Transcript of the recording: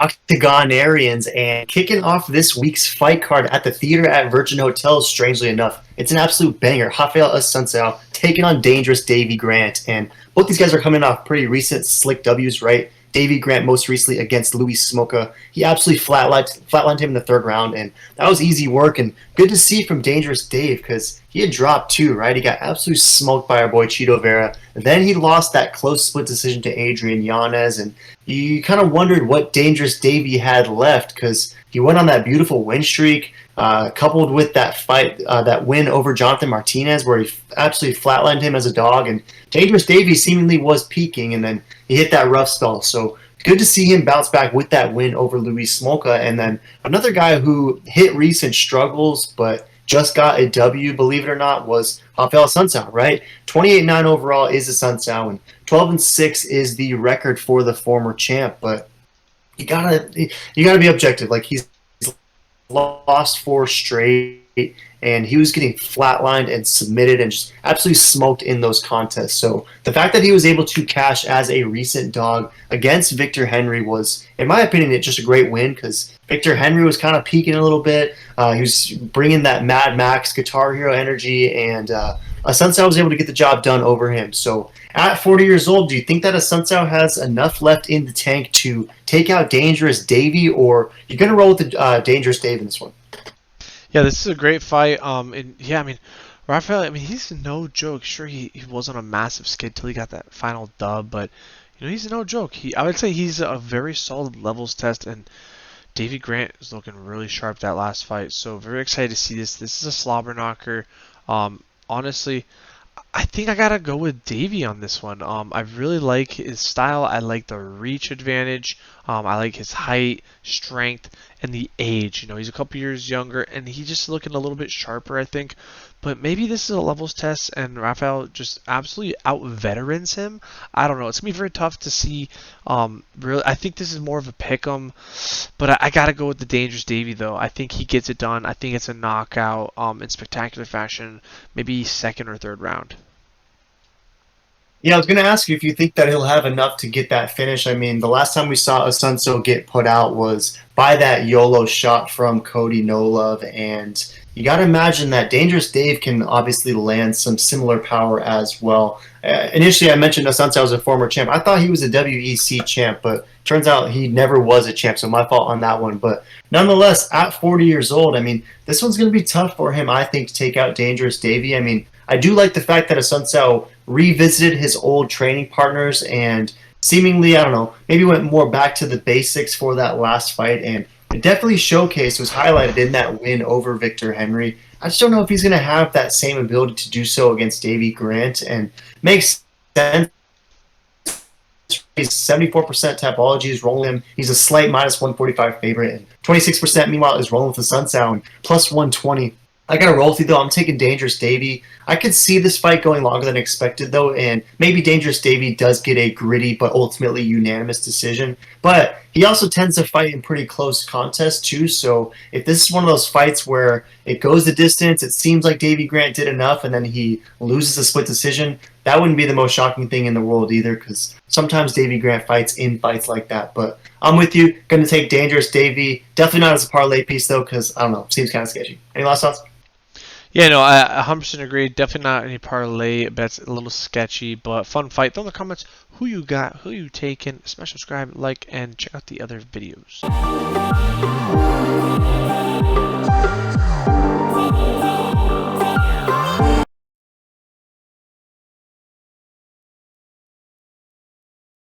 Octagonarians, and kicking off this week's fight card at the theater at Virgin Hotels, strangely enough. It's an absolute banger. Raphael Assuncao taking on dangerous Davey Grant, and both these guys are coming off pretty recent slick W's, right? Davey Grant most recently against Louis Smoka. He absolutely flatlined him in the third round, and that was easy work, and good to see from Dangerous Dave because he had dropped too, right? He got absolutely smoked by our boy Chito Vera. Then he lost that close split decision to Adrian Yanez, and you kind of wondered what Dangerous Davey had left because he went on that beautiful win streak, coupled with that fight, that win over Jonathan Martinez, where he absolutely flatlined him as a dog. And Dangerous Davey seemingly was peaking, and then he hit that rough spell. So good to see him bounce back with that win over Louis Smolka. And then another guy who hit recent struggles, but just got a W, believe it or not, was Raphael Assuncao, right? 28-9 overall is Assuncao, and 12-6 is the record for the former champ. But you gotta be objective. Like, he's lost 4 straight, and he was getting flatlined and submitted and just absolutely smoked in those contests. So the fact that he was able to cash as a recent dog against Victor Henry was, in my opinion, just a great win because Victor Henry was kind of peaking a little bit. He was bringing that Mad Max Guitar Hero energy, and Assuncao was able to get the job done over him. So at 40 years old, do you think that Assuncao has enough left in the tank to take out Dangerous Davey, or you're going to roll with the Dangerous Dave in this one? Yeah, this is a great fight. And yeah, I mean, Raphael, I mean, he's no joke. Sure, he was on a massive skid till he got that final dub, but he's no joke. I would say he's a very solid levels test, and Davey Grant is looking really sharp that last fight. So very excited to see this. This is a slobber knocker. Honestly, I think I gotta go with Davey on this one. I really like his style. I like the reach advantage. I like his height, strength, and the age. He's a couple years younger, and he's just looking a little bit sharper, I think. But maybe this is a levels test, and Raphael just absolutely out-veterans him. I don't know. It's gonna be very tough to see. Really, I think this is more of a pick'em, but I gotta go with the Dangerous Davey though. I think he gets it done. I think it's a knockout in spectacular fashion, maybe second or third round. Yeah, I was going to ask you if you think that he'll have enough to get that finish. I mean, the last time we saw Assuncio get put out was by that YOLO shot from Cody No Love, and you got to imagine that Dangerous Dave can obviously land some similar power as well. Initially, I mentioned Assuncio as a former champ. I thought he was a WEC champ, but turns out he never was a champ, so my fault on that one. But nonetheless, at 40 years old, I mean, this one's going to be tough for him, I think, to take out Dangerous Davey. I mean, I do like the fact that Assuncio revisited his old training partners and seemingly, I don't know, maybe went more back to the basics for that last fight, and it definitely showcased, was highlighted in that win over Victor Henry. I just don't know if he's going to have that same ability to do so against Davey Grant, and makes sense. He's 74% Tapology is rolling him. He's a slight minus 145 favorite, and 26% meanwhile is rolling with the Assuncao and plus 120. I got to roll with you, though. I'm taking Dangerous Davey. I could see this fight going longer than expected, though, and maybe Dangerous Davey does get a gritty but ultimately unanimous decision. But he also tends to fight in pretty close contests, too, so if this is one of those fights where it goes the distance, it seems like Davey Grant did enough, and then he loses a split decision, that wouldn't be the most shocking thing in the world either, because sometimes Davey Grant fights in fights like that. But I'm with you. Going to take Dangerous Davey. Definitely not as a parlay piece, though, because, I don't know, seems kind of sketchy. Any last thoughts? Yeah, no, I 100% agree. Definitely not any parlay bets. A little sketchy, but fun fight. Throw in the comments who you got, who you taking. Smash subscribe, like, and check out the other videos.